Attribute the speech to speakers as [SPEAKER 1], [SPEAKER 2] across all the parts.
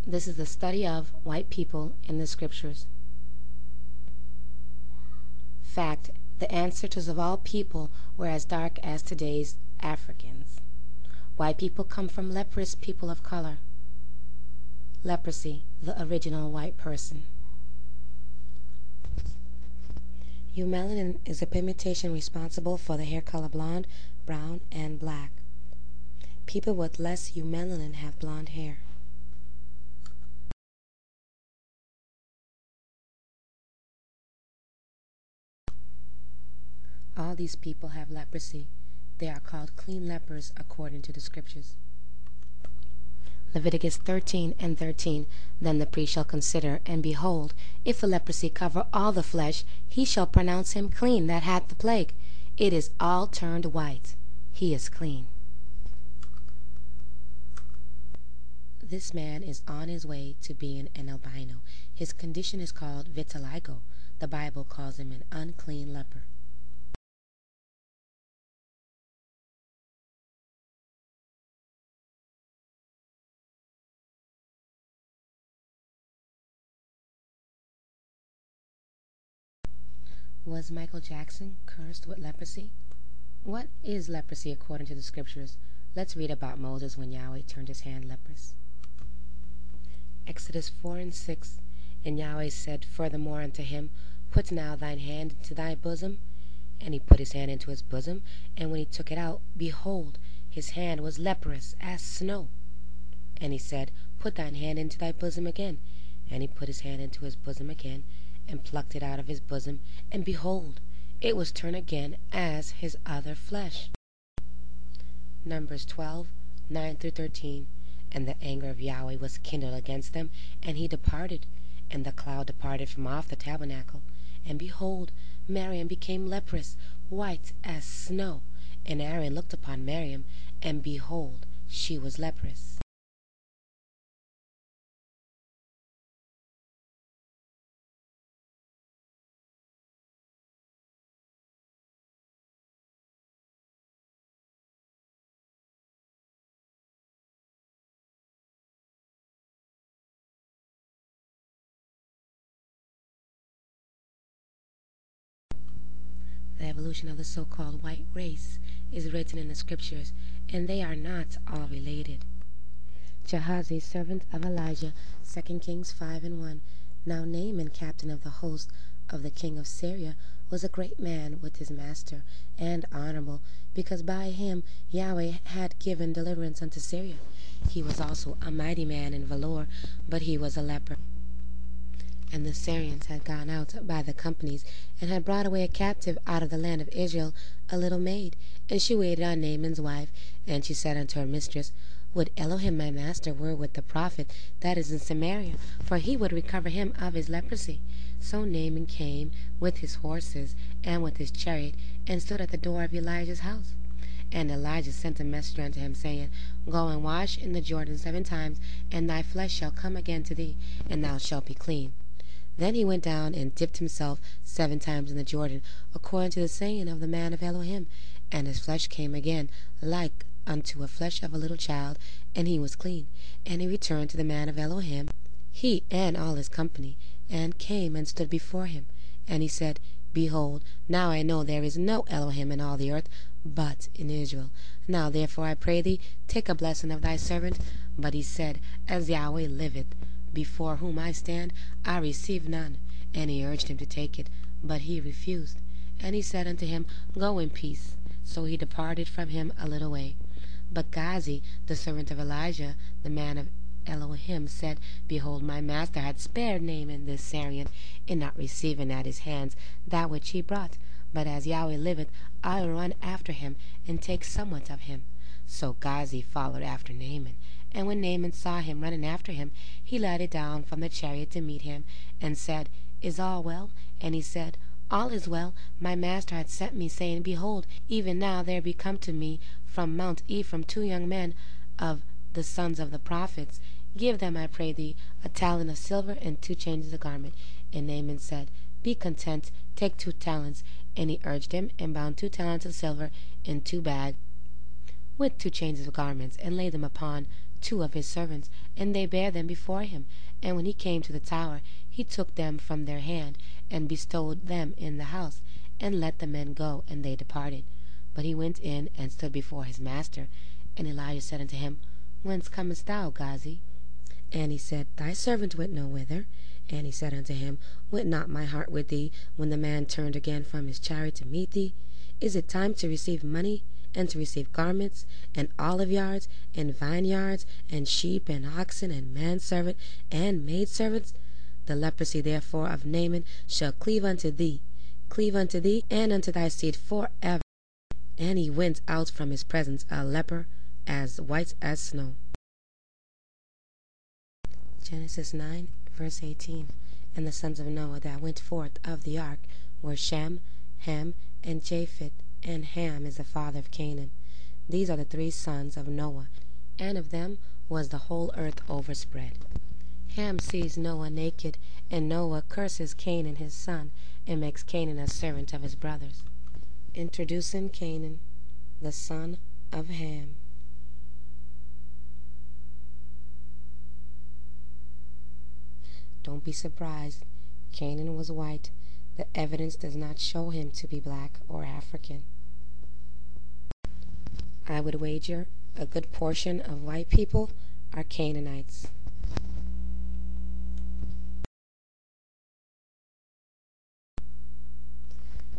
[SPEAKER 1] This is the study of white people in the scriptures. Fact: the ancestors of all people were as dark as today's Africans. White people come from leprous people of color. Leprosy, the original white person. Eumelanin is a pigmentation responsible for the hair color blonde, brown, and black. People with less eumelanin have blonde hair. All these people have leprosy. They are called clean lepers according to the scriptures. Leviticus 13:13. Then the priest shall consider, and behold, if the leprosy cover all the flesh, he shall pronounce him clean that hath the plague. It is all turned white. He is clean. This man is on his way to being an albino. His condition is called vitiligo. The Bible calls him an unclean leper. Was Michael Jackson cursed with leprosy? What is leprosy according to the scriptures? Let's read about Moses when Yahweh turned his hand leprous. Exodus 4:6. And Yahweh said furthermore unto him, Put now thine hand into thy bosom. And he put his hand into his bosom, and when he took it out, behold, his hand was leprous as snow. And he said, Put thine hand into thy bosom again. And he put his hand into his bosom again, and plucked it out of his bosom, and behold, it was turned again as his other flesh. Numbers 12:9-13. And the anger of Yahweh was kindled against them, and he departed, and the cloud departed from off the tabernacle. And behold, Miriam became leprous, white as snow. And Aaron looked upon Miriam, and behold, she was leprous. The evolution of the so-called white race is written in the scriptures, and they are not all related. Gehazi, servant of Elijah, 2 Kings 5:1. Now Naaman, captain of the host of the king of Syria, was a great man with his master, and honorable, because by him Yahweh had given deliverance unto Syria. He was also a mighty man in valor, but he was a leper. And the Syrians had gone out by the companies, and had brought away a captive out of the land of Israel, a little maid, and she waited on Naaman's wife. And she said unto her mistress, Would Elohim my master were with the prophet that is in Samaria, for he would recover him of his leprosy. So Naaman came with his horses and with his chariot, and stood at the door of Elijah's house. And Elijah sent a messenger unto him, saying, Go and wash in the Jordan 7 times, and thy flesh shall come again to thee, and thou shalt be clean. Then he went down and dipped himself 7 times in the Jordan, according to the saying of the man of Elohim, and his flesh came again like unto a flesh of a little child, and he was clean. And he returned to the man of Elohim, he and all his company, and came and stood before him. And he said, Behold, now I know there is no Elohim in all the earth, but in Israel. Now therefore I pray thee, take a blessing of thy servant. But he said, As Yahweh liveth, before whom I stand, I receive none. And he urged him to take it, but he refused. And he said unto him, Go in peace. So he departed from him a little way. But Gehazi, the servant of Elijah, the man of Elohim, said, Behold, my master had spared Naaman this Syrian, in not receiving at his hands that which he brought. But as Yahweh liveth, I will run after him, and take somewhat of him. So Gehazi followed after Naaman. And when Naaman saw him running after him, he lighted down from the chariot to meet him, and said, Is all well? And he said, All is well. My master had sent me, saying, Behold, even now there be come to me from Mount Ephraim 2 young men of the sons of the prophets. Give them, I pray thee, a talent of silver and 2 changes of garment. And Naaman said, Be content, take 2 talents. And he urged him, and bound 2 talents of silver in 2 bags, with 2 changes of garments, and laid them upon 2 of his servants, and they bare them before him. And when he came to the tower, he took them from their hand, and bestowed them in the house, and let the men go, and they departed. But he went in and stood before his master. And Elijah said unto him, Whence comest thou, Gazi? And he said, Thy servant went no whither. And he said unto him, Went not my heart with thee, when the man turned again from his chariot to meet thee? Is it time to receive money, and to receive garments, and olive yards, and vineyards, and sheep, and oxen, and manservant, and maidservants? The leprosy therefore of Naaman shall cleave unto thee, and unto thy seed forever. And he went out from his presence a leper, as white as snow. Genesis 9, verse 18. And the sons of Noah that went forth of the ark were Shem, Ham, and Japheth, and Ham is the father of Canaan. These are the 3 sons of Noah, and of them was the whole earth overspread. Ham sees Noah naked, and Noah curses Canaan his son, and makes Canaan a servant of his brothers. Introducing Canaan, the son of Ham. Don't be surprised. Canaan was white. The evidence does not show him to be black or African. I would wager a good portion of white people are Canaanites.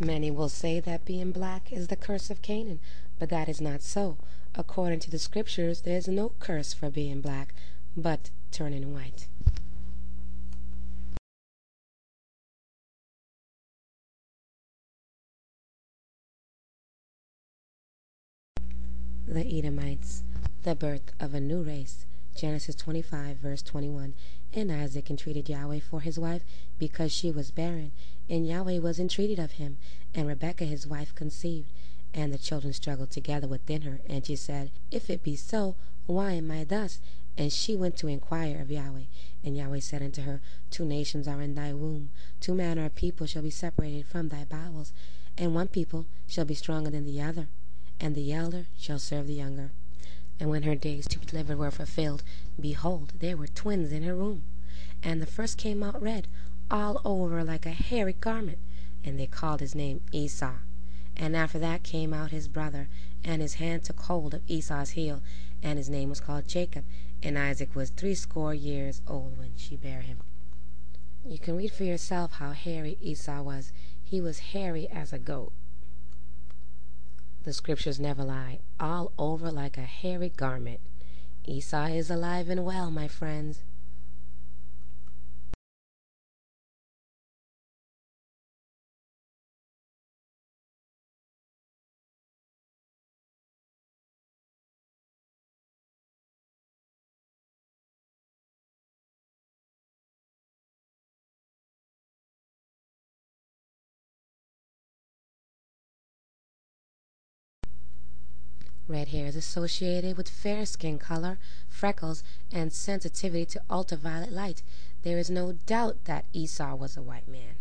[SPEAKER 1] Many will say that being black is the curse of Canaan, but that is not so. According to the scriptures, there is no curse for being black, but turning white. The Edomites, the birth of a new race. Genesis 25, verse 21. And Isaac entreated Yahweh for his wife, because she was barren, and Yahweh was entreated of him. And Rebekah his wife conceived, and the children struggled together within her. And she said, If it be so, why am I thus? And she went to inquire of Yahweh. And Yahweh said unto her, 2 nations are in thy womb, 2 manner of people shall be separated from thy bowels, and one people shall be stronger than the other, and the elder shall serve the younger. And when her days to be delivered were fulfilled, behold, there were twins in her womb. And the first came out red, all over like a hairy garment, and they called his name Esau. And after that came out his brother, and his hand took hold of Esau's heel, and his name was called Jacob. And Isaac was 80 years old when she bare him. You can read for yourself how hairy Esau was. He was hairy as a goat. The scriptures never lie, all over like a hairy garment. Esau is alive and well, my friends. Red hair is associated with fair skin color, freckles, and sensitivity to ultraviolet light. There is no doubt that Esau was a white man.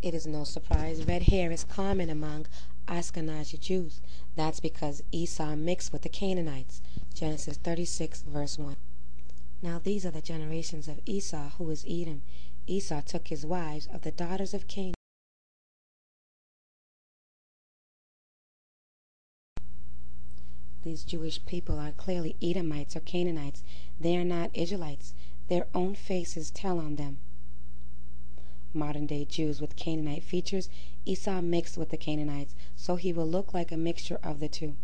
[SPEAKER 1] It is no surprise red hair is common among Ashkenazi Jews. That's because Esau mixed with the Canaanites. Genesis 36, verse 1. Now these are the generations of Esau, who is Edom. Esau took his wives of the daughters of Canaan. These Jewish people are clearly Edomites or Canaanites. They are not Israelites. Their own faces tell on them. Modern-day Jews with Canaanite features, Esau mixed with the Canaanites, so he will look like a mixture of the two.